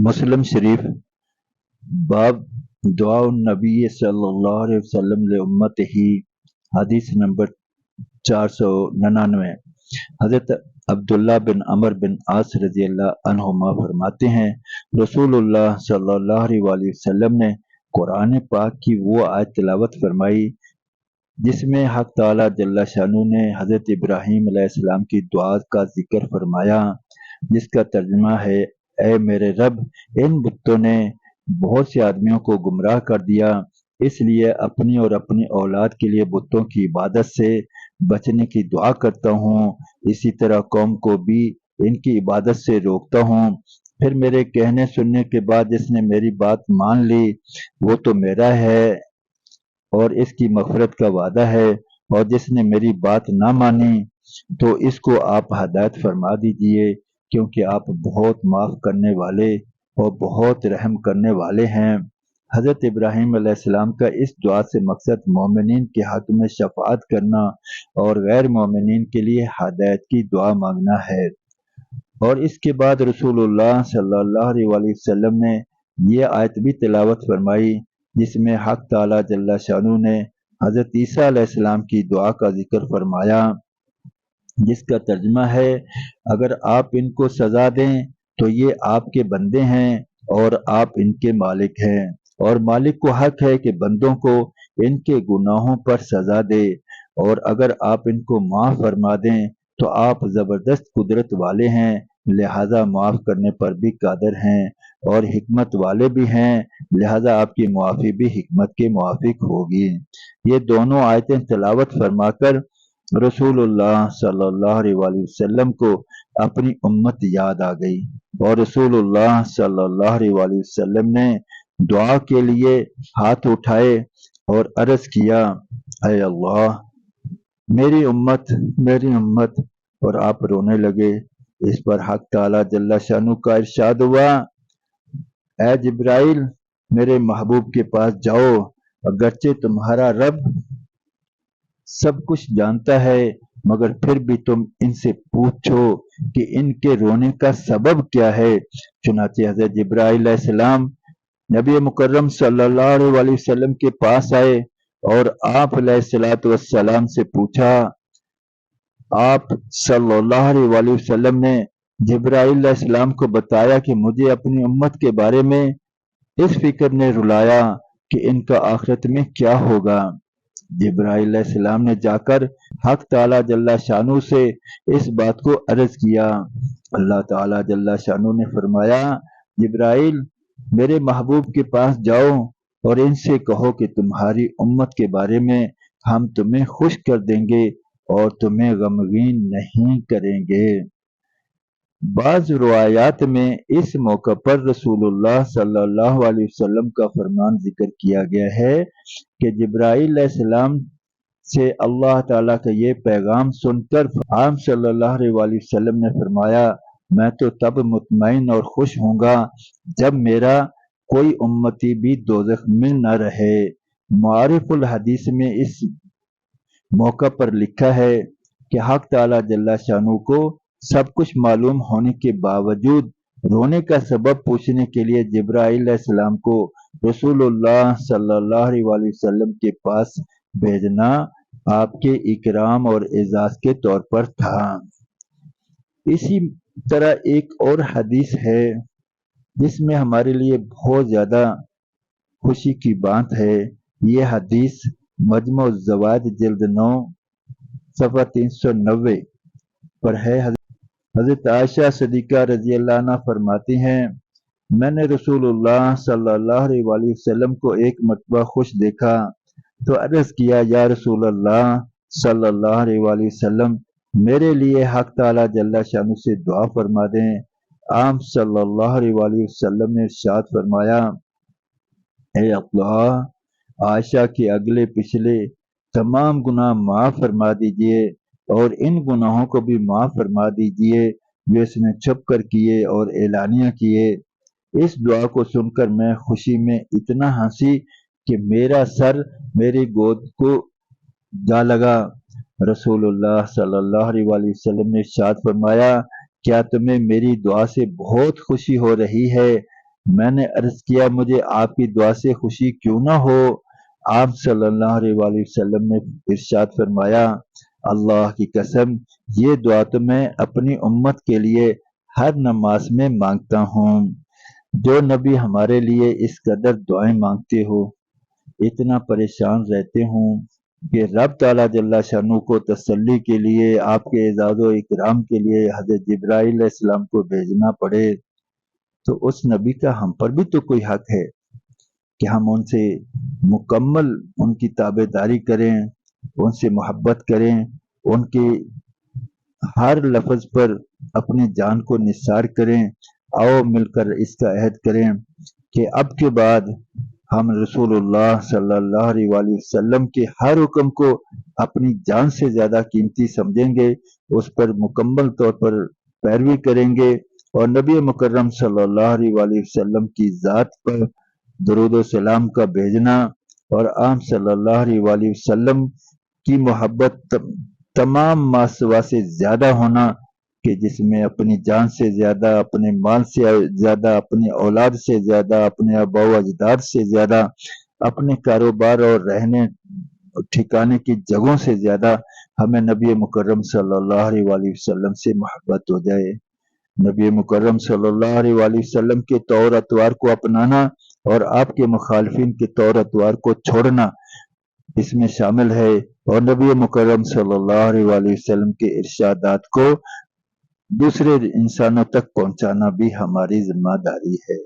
مسلم شریف باب دعا النبی صلی اللہ علیہ وسلم لامت ہی، حدیث نمبر 499۔ حضرت عبداللہ بن عمر بن عاص رضی اللہ عنہما فرماتے ہیں، رسول اللہ صلی اللہ علیہ وآلہ وسلم نے قرآن پاک کی وہ آیت تلاوت فرمائی جس میں حق تعالیٰ جل شانہ نے حضرت ابراہیم علیہ السلام کی دعا کا ذکر فرمایا، جس کا ترجمہ ہے، اے میرے رب، ان بتوں نے بہت سے آدمیوں کو گمراہ کر دیا، اس لیے اپنی اور اپنی اولاد کے لیے بتوں کی عبادت سے بچنے کی دعا کرتا ہوں، اسی طرح قوم کو بھی ان کی عبادت سے روکتا ہوں۔ پھر میرے کہنے سننے کے بعد جس نے میری بات مان لی وہ تو میرا ہے اور اس کی مغفرت کا وعدہ ہے، اور جس نے میری بات نہ مانی تو اس کو آپ ہدایت فرما دیجئے، کیونکہ آپ بہت معاف کرنے والے اور بہت رحم کرنے والے ہیں۔ حضرت ابراہیم علیہ السلام کا اس دعا سے مقصد مومنین کے حق میں شفاعت کرنا اور غیر مومنین کے لیے ہدایت کی دعا مانگنا ہے۔ اور اس کے بعد رسول اللہ صلی اللہ علیہ وآلہ وسلم نے یہ آیت بھی تلاوت فرمائی جس میں حق تعالیٰ جل شانہ نے حضرت عیسیٰ علیہ السلام کی دعا کا ذکر فرمایا، جس کا ترجمہ ہے، اگر آپ ان کو سزا دیں تو یہ آپ کے بندے ہیں اور آپ ان کے مالک ہیں، اور مالک کو حق ہے کہ بندوں کو ان کے گناہوں پر سزا دے، اور اگر آپ ان کو معاف فرما دیں تو آپ زبردست قدرت والے ہیں، لہذا معاف کرنے پر بھی قادر ہیں، اور حکمت والے بھی ہیں، لہذا آپ کی معافی بھی حکمت کے موافق ہوگی۔ یہ دونوں آیتیں تلاوت فرما کر رسول اللہ صلی اللہ علیہ وآلہ وسلم کو اپنی امت یاد آ گئی، اور رسول اللہ صلی اللہ علیہ وآلہ وسلم نے دعا کے لیے ہاتھ اٹھائے اور عرض کیا، اے اللہ، میری امت، میری امت، اور آپ رونے لگے۔ اس پر حق تعالیٰ جل شانہ کا ارشاد ہوا، اے جبرائیل، میرے محبوب کے پاس جاؤ، اگرچہ تمہارا رب سب کچھ جانتا ہے مگر پھر بھی تم ان سے پوچھو کہ ان کے رونے کا سبب کیا ہے۔ چنانچہ حضرت جبرائیل علیہ السلام نبی مکرم صلی اللہ علیہ وآلہ وسلم کے پاس آئے اور آپ علیہ الصلوۃ والسلام سے پوچھا۔ آپ صلی اللہ علیہ وآلہ وسلم نے جبرائیل علیہ السلام کو بتایا کہ مجھے اپنی امت کے بارے میں اس فکر نے رلایا کہ ان کا آخرت میں کیا ہوگا۔ جبرائیل علیہ السلام نے جا کر حق تعالیٰ جل شانہ سے اس بات کو عرض کیا۔ اللہ تعالیٰ جل شانہ نے فرمایا، جبرائیل، میرے محبوب کے پاس جاؤ اور ان سے کہو کہ تمہاری امت کے بارے میں ہم تمہیں خوش کر دیں گے اور تمہیں غمگین نہیں کریں گے۔ بعض روایات میں اس موقع پر رسول اللہ صلی اللہ علیہ وسلم کا فرمان ذکر کیا گیا ہے کہ جبرائیل علیہ السلام سے اللہ تعالیٰ کا یہ پیغام سن کر آپ صلی اللہ علیہ وآلہ وسلم نے فرمایا، میں تو تب مطمئن اور خوش ہوں گا جب میرا کوئی امتی بھی دوزخ میں نہ رہے۔ معارف الحدیث میں اس موقع پر لکھا ہے کہ حق تعالیٰ جل شانہ کو سب کچھ معلوم ہونے کے باوجود رونے کا سبب پوچھنے کے لیے جبرائیل علیہ السلام کو رسول اللہ صلی اللہ علیہ وآلہ وسلم کے پاس بھیجنا آپ کے اکرام اور اعزاز کے طور پر تھا۔ اسی طرح ایک اور حدیث ہے جس میں ہمارے لیے بہت زیادہ خوشی کی بات ہے۔ یہ حدیث مجموع الزوائد جلد 9 صفحہ 390 پر ہے۔ حضرت عائشہ صدیقہ رضی اللہ عنہ فرماتی ہیں، میں نے رسول اللہ صلی اللہ علیہ وآلہ وسلم کو ایک مرتبہ خوش دیکھا تو عرض کیا، یا رسول اللہ صلی اللہ علیہ وآلہ وسلم، میرے لیے حق تعالیٰ جل شانہ سے دعا فرما دیں۔ آپ صلی اللہ علیہ وآلہ وسلم نے ارشاد فرمایا، اے اللہ، عائشہ کے اگلے پچھلے تمام گناہ معاف فرما دیجئے اور ان گناہوں کو بھی معاف فرما دیجئے جو اس نے چھپ کر کیے اور اعلانیہ کیے۔ اس دعا کو سن کر میں خوشی میں اتنا ہنسی کہ میرا سر میری گود کو جا لگا۔ رسول اللہ صلی اللہ علیہ وآلہ وسلم نے ارشاد فرمایا، کیا تمہیں میری دعا سے بہت خوشی ہو رہی ہے؟ میں نے عرض کیا مجھے آپ کی دعا سے خوشی کیوں نہ ہو؟ آپ صلی اللہ علیہ وآلہ وسلم نے ارشاد فرمایا اللہ کی قسم یہ دعا تو میں اپنی امت کے لیے ہر نماز میں مانگتا ہوں۔ جو نبی ہمارے لیے اس قدر دعائیں مانگتے ہو، اتنا پریشان رہتے ہوں کہ رب تعالیٰ جل شانہ کو تسلی کے لیے آپ کے اعزاز و اکرام کے لیے حضرت جبرائیل علیہ السلام کو بھیجنا پڑے، تو اس نبی کا ہم پر بھی تو کوئی حق ہے کہ ہم ان سے مکمل ان کی تابع داری کریں، ان سے محبت کریں، ان کے ہر لفظ پر اپنی جان کو نثار کریں۔ آؤ مل کر اس کا عہد کریں کہ اب کے بعد ہم رسول اللہ صلی اللہ علیہ وآلہ وسلم کے ہر حکم کو اپنی جان سے زیادہ قیمتی سمجھیں گے، اس پر مکمل طور پر پیروی کریں گے، اور نبی مکرم صلی اللہ علیہ وآلہ وسلم کی ذات پر درود و سلام کا بھیجنا اور آپ صلی اللہ علیہ وآلہ وسلم کی محبت تمام ماسوا سے زیادہ ہونا، کہ جس میں اپنی جان سے زیادہ، اپنے مال سے زیادہ، اپنی اولاد سے زیادہ، اپنے آباء و اجداد سے زیادہ، اپنے کاروبار اور رہنے ٹھکانے کی جگہوں سے زیادہ ہمیں نبی مکرم صلی اللہ علیہ وآلہ وسلم سے محبت ہو جائے۔ نبی مکرم صلی اللہ علیہ وآلہ وسلم کے طور اطوار کو اپنانا اور آپ کے مخالفین کے طور اطوار کو چھوڑنا اس میں شامل ہے، اور نبی مکرم صلی اللہ علیہ وآلہ وسلم کے ارشادات کو دوسرے انسانوں تک پہنچانا بھی ہماری ذمہ داری ہے۔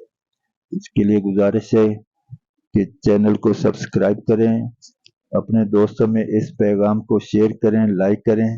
اس کے لیے گزارش ہے کہ چینل کو سبسکرائب کریں، اپنے دوستوں میں اس پیغام کو شیئر کریں، لائک کریں۔